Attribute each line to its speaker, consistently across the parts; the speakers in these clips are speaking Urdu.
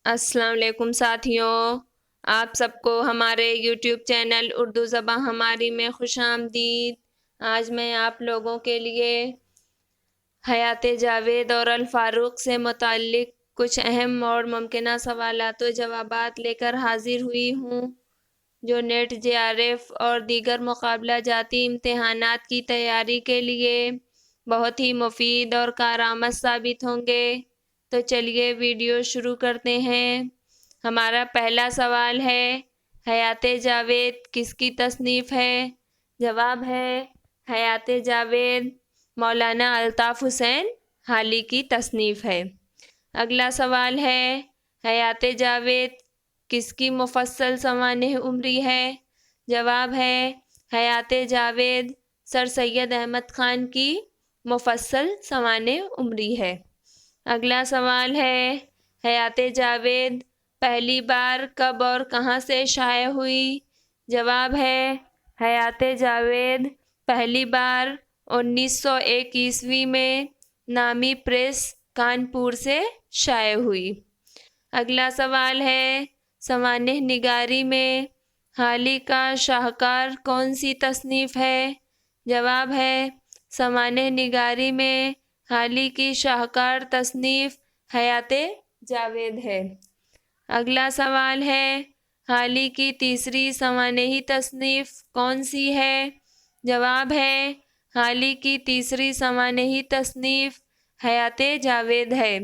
Speaker 1: السلام علیکم ساتھیوں، آپ سب کو ہمارے یوٹیوب چینل اردو زباں ہماری میں خوش آمدید۔ آج میں آپ لوگوں کے لیے حیات جاوید اور الفاروق سے متعلق کچھ اہم اور ممکنہ سوالات و جوابات لے کر حاضر ہوئی ہوں، جو نیٹ JRF اور دیگر مقابلہ جاتی امتحانات کی تیاری کے لیے بہت ہی مفید اور کارآمد ثابت ہوں گے۔ تو چلیے ویڈیو شروع کرتے ہیں۔ ہمارا پہلا سوال ہے، حیات جاوید کس کی تصنیف ہے؟ جواب ہے حیات جاوید مولانا الطاف حسین حالی کی تصنیف ہے۔ اگلا سوال ہے، حیات جاوید کس کی مفصل سوانح عمری ہے؟ جواب ہے حیات جاوید سر سید احمد خان کی مفصل سوانح عمری ہے۔ اگلا سوال ہے، حیات جاوید پہلی بار کب اور کہاں سے شائع ہوئی؟ جواب ہے حیات جاوید پہلی بار 1901 میں نامی پریس کانپور سے شائع ہوئی۔ اگلا سوال ہے، سوانح نگاری میں حالی کا شاہکار کون سی تصنیف ہے؟ جواب ہے سوانح نگاری میں حالی کی شاہکار تصنیف حیات جاوید ہے۔ اگلا سوال ہے، حالی کی تیسری سوانحی تصنیف کون سی ہے؟ جواب ہے حالی کی تیسری سوانحی تصنیف حیات جاوید ہے،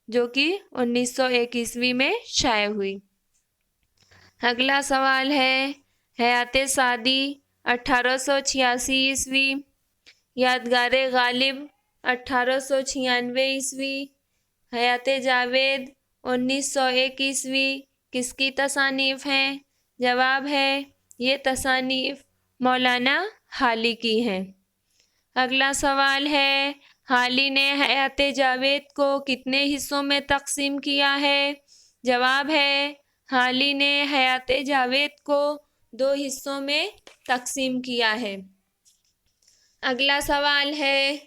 Speaker 1: جو کہ 1901 میں شائع ہوئی۔ اگلا سوال ہے، حیات سعدی 1886، یادگار غالب 1896، حیات جاوید 1901 کس کی تصانیف ہیں؟ جواب ہے یہ تصانیف مولانا حالی کی ہیں۔ اگلا سوال ہے، حالی نے حیات جاوید کو کتنے حصوں میں تقسیم کیا ہے؟ جواب ہے حالی نے حیات جاوید کو 2 حصوں میں تقسیم کیا ہے۔ اگلا سوال ہے،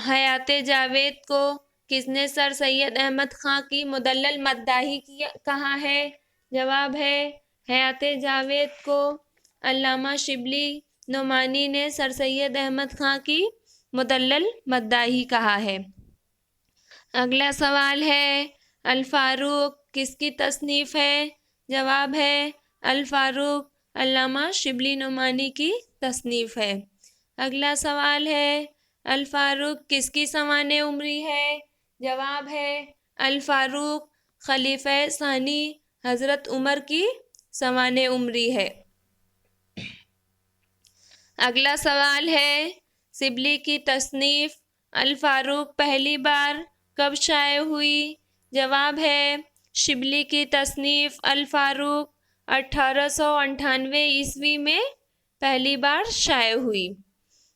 Speaker 1: حیات جاوید کو کس نے سر سید احمد خان کی مدلل مداحی کہا ہے؟ جواب ہے حیات جاوید کو علامہ شبلی نعمانی نے سر سید احمد خان کی مدلل مداحی کہا ہے۔ اگلا سوال ہے، الفاروق کس کی تصنیف ہے؟ جواب ہے الفاروق علامہ شبلی نعمانی کی تصنیف ہے۔ اگلا سوال ہے، الفاروق کس کی سوانح عمری ہے؟ جواب ہے الفاروق خلیفہ ثانی حضرت عمر کی سوانح عمری ہے۔ اگلا سوال ہے، شبلی کی تصنیف الفاروق پہلی بار کب شائع ہوئی؟ جواب ہے شبلی کی تصنیف الفاروق 1898 میں پہلی بار شائع ہوئی۔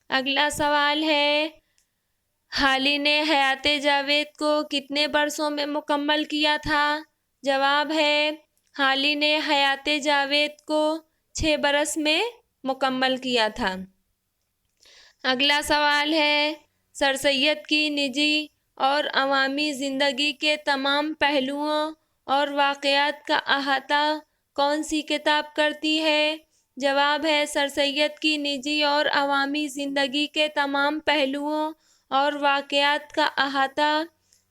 Speaker 1: اگلا سوال ہے، حالی نے حیات جاوید کو کتنے برسوں میں مکمل کیا تھا؟ جواب ہے حالی نے حیات جاوید کو 6 برس میں مکمل کیا تھا۔ اگلا سوال ہے، سر سید کی نجی اور عوامی زندگی کے تمام پہلوؤں اور واقعات کا احاطہ کون سی کتاب کرتی ہے؟ جواب ہے سر سید کی نجی اور عوامی زندگی کے تمام پہلوؤں اور واقعات کا احاطہ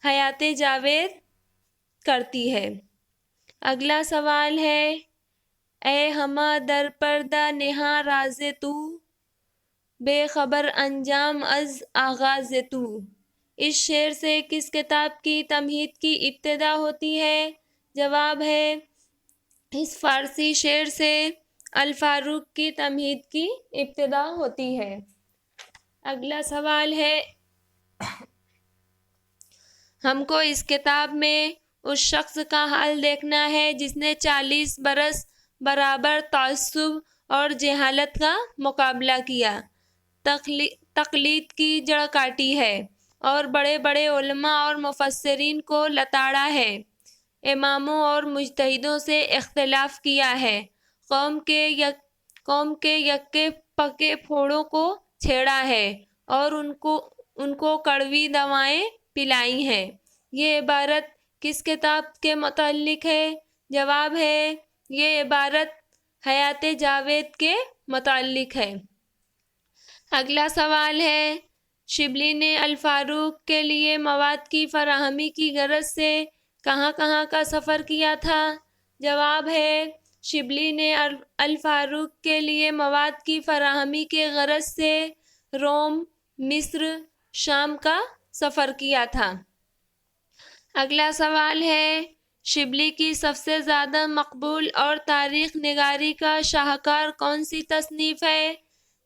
Speaker 1: حیات جاوید کرتی ہے۔ اگلا سوال ہے، اے ہمہ در پردہ نہاں راز تو، بے خبر انجام از آغاز تو، اس شعر سے کس کتاب کی تمہید کی ابتدا ہوتی ہے؟ جواب ہے اس فارسی شعر سے الفاروق کی تمہید کی ابتدا ہوتی ہے۔ اگلا سوال ہے، ہم کو اس کتاب میں اس شخص کا حال دیکھنا ہے جس نے 40 برس برابر تعصب اور جہالت کا مقابلہ کیا، تقلید کی جڑ کاٹی ہے اور بڑے بڑے علماء اور مفسرین کو لتاڑا ہے، اماموں اور مجتہدوں سے اختلاف کیا ہے، قوم کے یکے پکے پھوڑوں کو چھیڑا ہے اور ان کو کڑوی دوائیں پلائی ہیں، یہ عبارت کس کتاب کے متعلق ہے؟ جواب ہے یہ عبارت حیات جاوید کے متعلق ہے۔ اگلا سوال ہے، شبلی نے الفاروق کے لیے مواد کی فراہمی کی غرض سے کہاں کہاں کا سفر کیا تھا؟ جواب ہے شبلی نے الفاروق کے لیے مواد کی فراہمی کے غرض سے روم، مصر، شام کا سفر کیا تھا۔ اگلا سوال ہے، شبلی کی سب سے زیادہ مقبول اور تاریخ نگاری کا شاہکار کون سی تصنیف ہے؟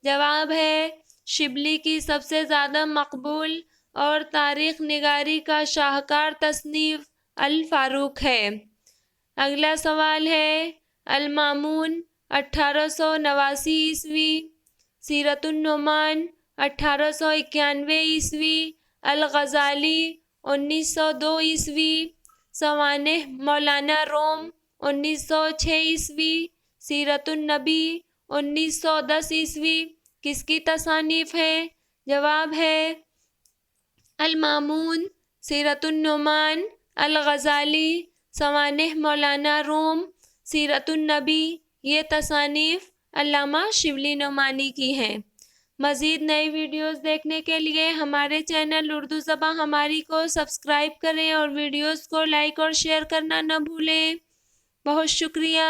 Speaker 1: جواب ہے شبلی کی سب سے زیادہ مقبول اور تاریخ نگاری کا شاہکار تصنیف الفاروق ہے۔ اگلا سوال ہے، المامون 1889 سیرت النعمان 1891 الغزالی 1902 سوانح مولانا روم 1906 سیرت النبی 1910 کس کی تصانیف ہے؟ جواب ہے المامون، سیرت النعمان، الغزالی، سوانح مولانا روم، سیرت النبی، یہ تصانیف علامہ شبلی نعمانی کی ہیں۔ مزید نئی ویڈیوز دیکھنے کے لیے ہمارے چینل اردو زباں ہماری کو سبسکرائب کریں اور ویڈیوز کو لائک اور شیئر کرنا نہ بھولیں۔ بہت شکریہ۔